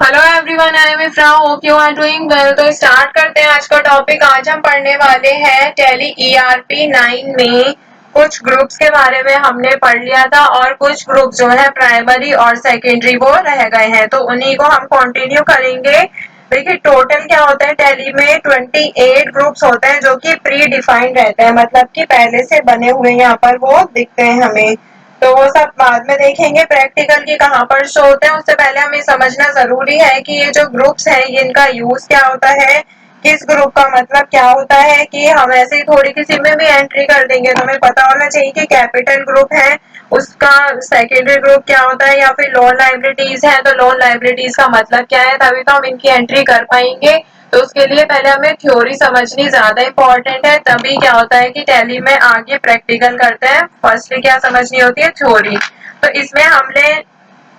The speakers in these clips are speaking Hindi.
Hello everyone, I am Ifra, hope you are doing well. तो स्टार्ट करते हैं आज का टॉपिक। आज हम पढ़ने वाले हैं टैली ईआरपी 9 में कुछ ग्रुप्स के बारे में हमने पढ़ लिया था और कुछ ग्रुप जो है प्राइमरी और सेकेंडरी वो रह गए हैं, तो उन्हीं को हम कंटिन्यू करेंगे। देखिए टोटल क्या होता है, टैली में 28 ग्रुप्स होते हैं जो कि प्री डिफाइंड रहते हैं, मतलब कि पहले से बने हुए यहाँ पर वो दिखते हैं हमें। तो वो सब बाद में देखेंगे प्रैक्टिकल की कहाँ पर शो होते हैं। उससे पहले हमें समझना जरूरी है कि ये जो ग्रुप्स हैं इनका यूज क्या होता है, किस ग्रुप का मतलब क्या होता है। कि हम ऐसे ही थोड़ी किसी में भी एंट्री कर देंगे, तो हमें पता होना चाहिए कि कैपिटल ग्रुप है उसका सेकेंडरी ग्रुप क्या होता है, या फिर लोन लाइबिलिटीज है तो लोन लाइबिलिटीज का मतलब क्या है, तभी तो हम इनकी एंट्री कर पाएंगे। तो उसके लिए पहले हमें थ्योरी समझनी ज्यादा इंपॉर्टेंट है, तभी क्या होता है कि टैली में आगे प्रैक्टिकल करते हैं। फर्स्टली क्या समझनी होती है, थ्योरी। तो इसमें हमने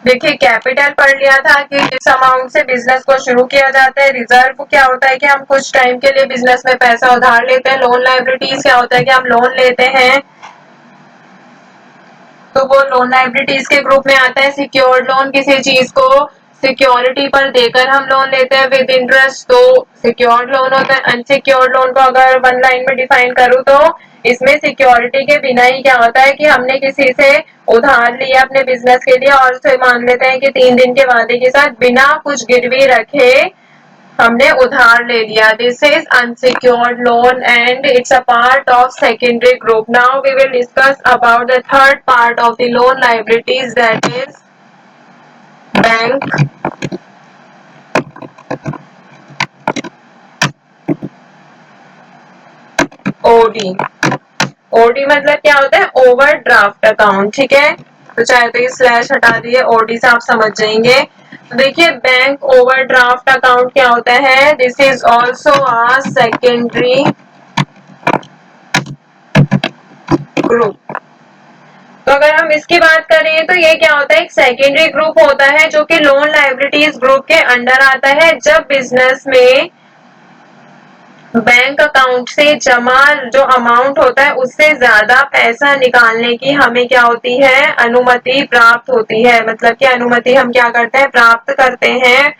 देखिए कैपिटल पढ़ लिया था कि जिस अमाउंट से बिजनेस को शुरू किया जाता है। रिजर्व क्या होता है कि हम कुछ टाइम के लिए बिजनेस में पैसा उधार लेते हैं। लोन लाइबिलिटीज क्या होता है कि हम लोन लेते हैं, तो वो लोन लाइबिलिटीज के ग्रुप में आता है। सिक्योर्ड लोन, किसी चीज को सिक्योरिटी पर देकर हम लोन लेते हैं विद इंटरेस्ट, तो सिक्योर्ड लोन होता है। अनसिक्योर्ड लोन को अगर वन लाइन में डिफाइन करूँ तो इसमें सिक्योरिटी के बिना ही क्या होता है कि हमने किसी से उधार लिया अपने बिजनेस के लिए और उसे मान लेते हैं कि 3 दिन के वादे के साथ बिना कुछ गिरवी रखे हमने उधार ले लिया। This is unsecured loan and it's a part of secondary group. Now we will discuss about the third part of the loan liabilities, that is bank OD. OD मतलब क्या होता है, ओवर ड्राफ्ट अकाउंट। ठीक है, तो चाहे तो ये स्लैश हटा दिए, ओडी से आप समझ जाएंगे। तो देखिए बैंक ओवर ड्राफ्ट अकाउंट क्या होता है, this is also a secondary group. तो अगर हम इसकी बात करें तो ये क्या होता है, एक सेकेंडरी ग्रुप होता है जो कि लोन लाइबिलिटीज ग्रुप के अंडर आता है। जब बिजनेस में बैंक अकाउंट से जमा जो अमाउंट होता है उससे ज्यादा पैसा निकालने की हमें क्या होती है, अनुमति प्राप्त होती है। मतलब कि अनुमति हम क्या करते हैं, प्राप्त करते हैं,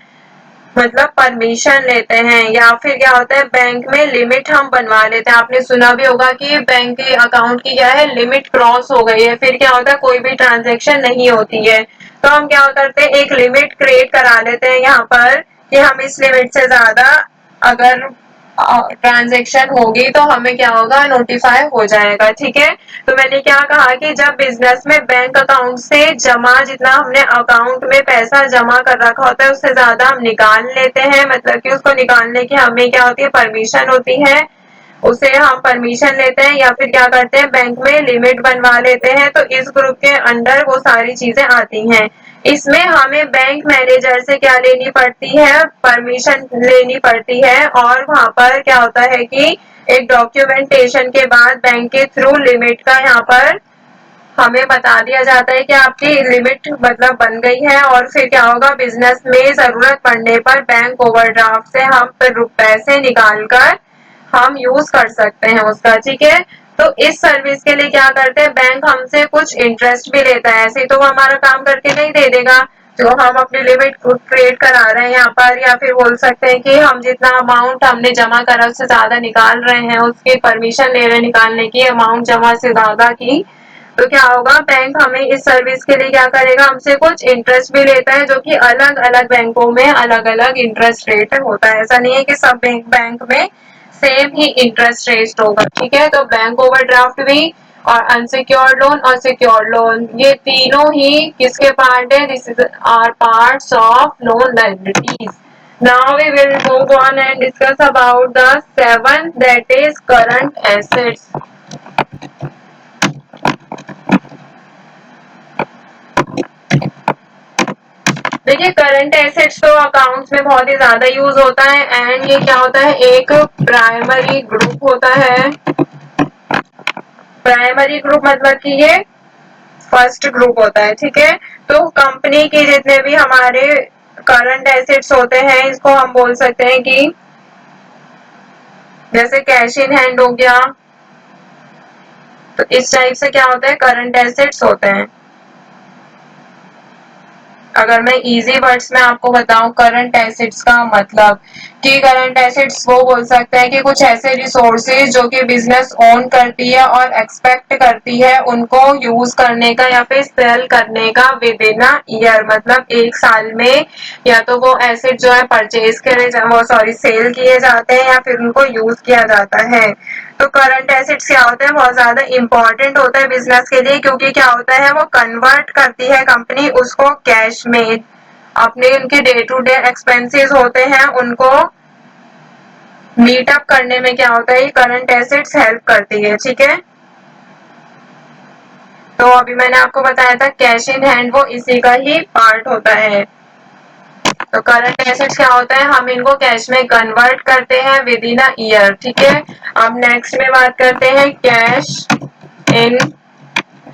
मतलब परमिशन लेते हैं। या फिर क्या होता है, बैंक में लिमिट हम बनवा लेते हैं। आपने सुना भी होगा कि बैंक के अकाउंट की क्या है, लिमिट क्रॉस हो गई है, फिर क्या होता है कोई भी ट्रांजेक्शन नहीं होती है। तो हम क्या करते हैं, एक लिमिट क्रिएट करा लेते हैं यहाँ पर कि हम इस लिमिट से ज्यादा अगर ट्रांजेक्शन होगी तो हमें क्या होगा, नोटिफाई हो जाएगा। ठीक है, तो मैंने क्या कहा कि जब बिजनेस में बैंक अकाउंट से जमा जितना हमने अकाउंट में पैसा जमा कर रखा होता है उससे ज्यादा हम निकाल लेते हैं, मतलब कि उसको निकालने की हमें क्या होती है, परमिशन होती है। उसे हम परमिशन लेते हैं या फिर क्या करते हैं, बैंक में लिमिट बनवा लेते हैं। तो इस ग्रुप के अंडर वो सारी चीजें आती हैं। इसमें हमें बैंक मैनेजर से क्या लेनी पड़ती है, परमिशन लेनी पड़ती है। और वहां पर क्या होता है कि एक डॉक्यूमेंटेशन के बाद बैंक के थ्रू लिमिट का यहाँ पर हमें बता दिया जाता है कि आपकी लिमिट मतलब बन गई है। और फिर क्या होगा, बिजनेस में जरूरत पड़ने पर बैंक ओवरड्राफ्ट से हम पैसे निकाल कर हम यूज कर सकते हैं उसका। ठीक है, तो इस सर्विस के लिए क्या करते हैं, बैंक हमसे कुछ इंटरेस्ट भी लेता है। ऐसे तो वो हमारा काम करके नहीं दे देगा, जो हम अपनी लिमिट क्रिएट करा रहे हैं यहाँ पर, या फिर बोल सकते हैं कि हम जितना अमाउंट हमने जमा करा उससे ज्यादा निकाल रहे हैं, उसकी परमिशन ले रहे हैं निकालने की, अमाउंट जमा से ज्यादा की। तो क्या होगा, बैंक हमें इस सर्विस के लिए क्या करेगा, हमसे कुछ इंटरेस्ट भी लेता है, जो कि अलग अलग बैंकों में अलग अलग इंटरेस्ट रेट होता है। ऐसा नहीं है कि सब बैंक में सेम ही इंटरेस्ट रेट होगा। ठीक है, तो बैंक ओवरड्राफ्ट भी और अनसिक्योर्ड लोन और सिक्योर्ड लोन, ये तीनों ही किसके पार्ट है, this is our parts of loan liabilities. Now we will move on and discuss about the seventh, that is current assets. देखिए करंट एसेट्स तो अकाउंट्स में बहुत ही ज्यादा यूज होता है एंड ये क्या होता है, एक प्राइमरी ग्रुप होता है। प्राइमरी ग्रुप मतलब कि ये फर्स्ट ग्रुप होता है। ठीक है, तो कंपनी के जितने भी हमारे करंट एसेट्स होते हैं इसको हम बोल सकते हैं कि जैसे कैश इन हैंड हो गया, तो इस टाइप से क्या होता है, करंट एसेट्स होते हैं। अगर मैं इजी वर्ड्स में आपको बताऊं करंट एसेट्स का मतलब कि करंट एसेट्स वो बोल सकते हैं कि कुछ ऐसे रिसोर्सेज जो कि बिजनेस ओन करती है और एक्सपेक्ट करती है उनको यूज करने का या फिर सेल करने का विद इन अ ईयर, मतलब एक साल में या तो वो एसेट जो है परचेज करे वो सॉरी सेल किए जाते हैं या फिर उनको यूज किया जाता है। तो करंट एसेट्स क्या होते हैं, बहुत ज्यादा इंपॉर्टेंट होता है बिजनेस के लिए, क्योंकि क्या होता है वो कन्वर्ट करती है कंपनी उसको कैश में, अपने उनके डे टू डे एक्सपेंसेस होते हैं उनको मीटअप करने में क्या होता है करंट एसेट्स हेल्प करती है। ठीक है, तो अभी मैंने आपको बताया था कैश इन हैंड वो इसी का ही पार्ट होता है। तो करंट एसेट्स क्या होता है, हम इनको कैश में कन्वर्ट करते हैं विद इन अ ईयर। ठीक है, अब नेक्स्ट में बात करते हैं कैश इन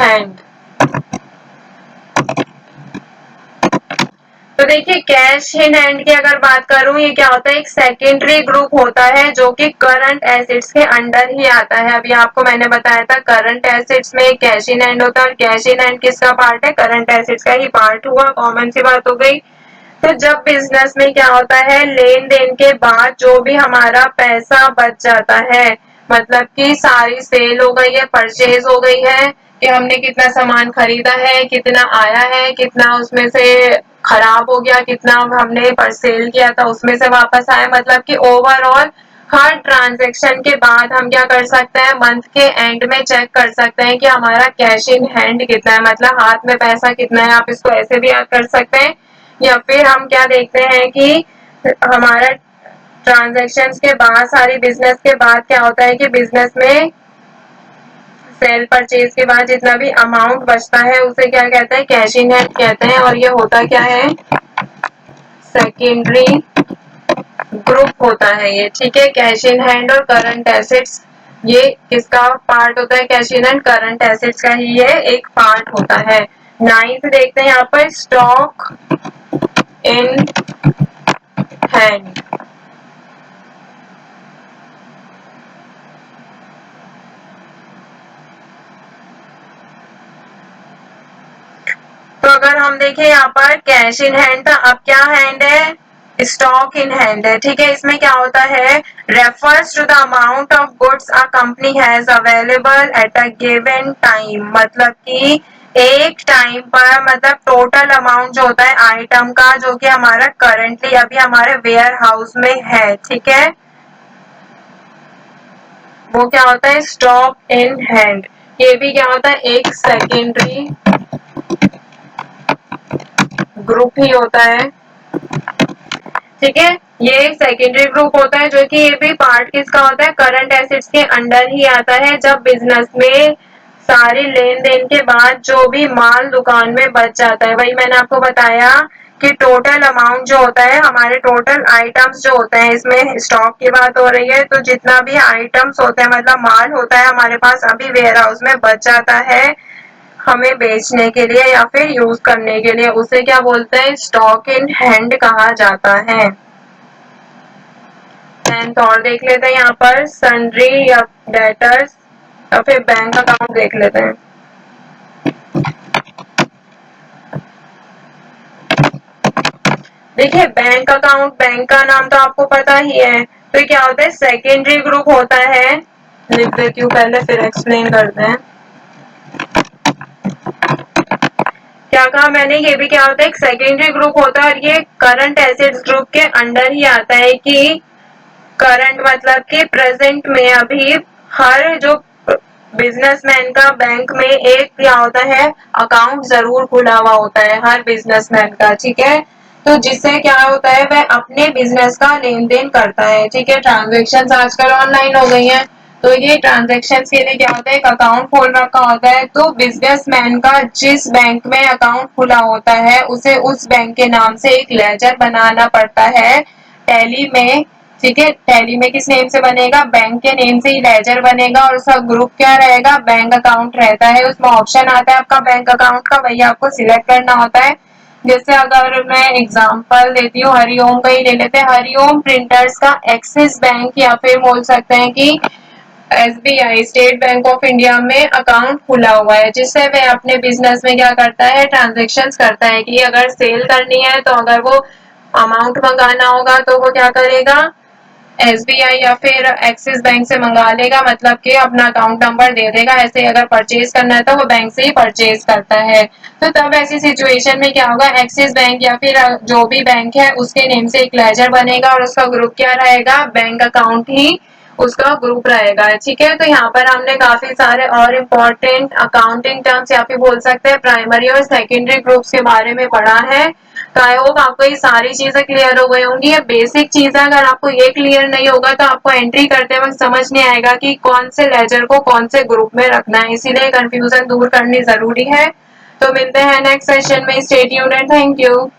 हैंड। तो देखिए कैश इन हैंड की अगर बात करूं, ये क्या होता है एक सेकेंडरी ग्रुप होता है जो कि करंट एसेट्स के अंडर ही आता है। अभी आपको मैंने बताया था करंट एसेट्स में कैश इन हैंड होता है, और कैश इन हैंड किसका पार्ट है, करंट एसेट्स का ही पार्ट हुआ, कॉमन सी बात हो गई। तो जब बिजनेस में क्या होता है लेन देन के बाद जो भी हमारा पैसा बच जाता है, मतलब कि सारी सेल हो गई है, परचेज हो गई है, कि हमने कितना सामान खरीदा है, कितना आया है, कितना उसमें से खराब हो गया, कितना हमने पर सेल किया था उसमें से वापस आया, मतलब कि ओवरऑल हर ट्रांजेक्शन के बाद हम क्या कर सकते हैं मंथ के एंड में चेक कर सकते हैं कि हमारा कैश इन हैंड कितना है, मतलब हाथ में पैसा कितना है। आप इसको ऐसे भी याद कर सकते हैं, या फिर हम क्या देखते हैं कि हमारा ट्रांजेक्शन्स के बाद सारी बिजनेस के बाद क्या होता है कि बिजनेस में सेल परचेज के बाद जितना भी अमाउंट बचता है उसे क्या कहते हैं, कैश इन हैंड कहते हैं। और ये होता क्या है, सेकेंडरी ग्रुप होता है ये। ठीक है, कैश इन हैंड और करंट एसेट्स ये किसका पार्ट होता है, cash in hand current assets का ही ये एक पार्ट होता है। नाइन्थ देखते हैं यहाँ पर स्टॉक इन हैंड। तो अगर हम देखें यहाँ पर कैश इन हैंड था, अब क्या हैंड है, स्टॉक इन हैंड है। ठीक है, इसमें क्या होता है, refers to the amount of goods a company has available at a given time, मतलब कि एक टाइम पर, मतलब टोटल अमाउंट जो होता है आइटम का जो कि हमारा करंटली अभी हमारे वेयर हाउस में है। ठीक है, वो क्या होता है स्टॉक इन हैंड। ये भी क्या होता है एक सेकेंडरी ग्रुप ही होता है। ठीक है, ये एक सेकेंडरी ग्रुप होता है जो कि ये भी पार्ट किसका होता है, करंट एसेट्स के अंडर ही आता है। जब बिजनेस में सारे लेन देन के बाद जो भी माल दुकान में बच जाता है, वही मैंने आपको बताया कि टोटल अमाउंट जो होता है हमारे टोटल आइटम्स जो होते हैं, इसमें स्टॉक की बात हो रही है, तो जितना भी आइटम्स होते हैं मतलब माल होता है हमारे पास अभी वेयर हाउस में बच जाता है हमें बेचने के लिए या फिर यूज करने के लिए, उसे क्या बोलते हैं स्टॉक इन हैंड कहा जाता है। टेंथ और देख लेते हैं यहाँ पर सन्ड्री या डेटर्स या फिर बैंक अकाउंट देख लेते हैं। देखिए बैंक अकाउंट, बैंक का नाम तो आपको पता ही है, तो क्या होता है सेकेंडरी ग्रुप होता है। लिख देती हूँ पहले फिर एक्सप्लेन करते हैं। क्या कहा मैंने, ये भी क्या होता है एक सेकेंडरी ग्रुप होता है और ये करंट एसेट्स ग्रुप के अंडर ही आता है। कि करंट मतलब कि प्रेजेंट में अभी हर जो बिजनेसमैन का बैंक में एक क्या होता है अकाउंट जरूर खुला हुआ होता है हर बिजनेसमैन का। ठीक है, तो जिससे क्या होता है वह अपने बिजनेस का लेन देन करता है। ठीक है, ट्रांजेक्शन आजकल ऑनलाइन हो गई है, तो ये ट्रांजेक्शन के लिए क्या होता है एक अकाउंट खोल रखा होता है। तो बिजनेसमैन का जिस बैंक में अकाउंट खुला होता है उसे उस बैंक के नाम से एक लेजर बनाना पड़ता है टैली में। ठीक है, टैली में किस नेम से बनेगा, बैंक के नेम से ही लेजर बनेगा, और उसका ग्रुप क्या रहेगा, बैंक अकाउंट रहता है। उसमें ऑप्शन आता है आपका बैंक अकाउंट का, वही आपको सिलेक्ट करना होता है। जैसे अगर मैं एग्जांपल देती हूँ हरिओम का ही ले लेते हैं, हरिओम प्रिंटर्स का एक्सिस बैंक या फिर बोल सकते हैं कि SBI state bank of India में अकाउंट खुला हुआ है, जिससे वह अपने बिजनेस में क्या करता है, ट्रांजेक्शन्स करता है कि अगर सेल करनी है तो अगर वो अमाउंट मंगाना होगा तो वो क्या करेगा, SBI या फिर एक्सिस बैंक से मंगा लेगा, मतलब कि अपना अकाउंट नंबर दे देगा। ऐसे अगर परचेज करना है तो वो बैंक से ही परचेज करता है। तो तब ऐसी सिचुएशन में क्या होगा, एक्सिस बैंक या फिर जो भी बैंक है उसके नेम से एक लेजर बनेगा और उसका ग्रुप क्या रहेगा, बैंक अकाउंट ही उसका ग्रुप रहेगा। ठीक है, तो यहाँ पर हमने काफी सारे और इम्पोर्टेंट अकाउंटिंग टर्म्स या फिर बोल सकते हैं प्राइमरी और सेकेंडरी ग्रुप्स के बारे में पढ़ा है। तो आई होप आपको ये सारी चीजें क्लियर हो गई होंगी। ये बेसिक चीजें अगर आपको ये क्लियर नहीं होगा तो आपको एंट्री करते वक्त समझ नहीं आएगा कि कौन से लेजर को कौन से ग्रुप में रखना है, इसीलिए कंफ्यूजन दूर करनी जरूरी है। तो मिलते हैं नेक्स्ट सेशन में, stay tuned and thank you.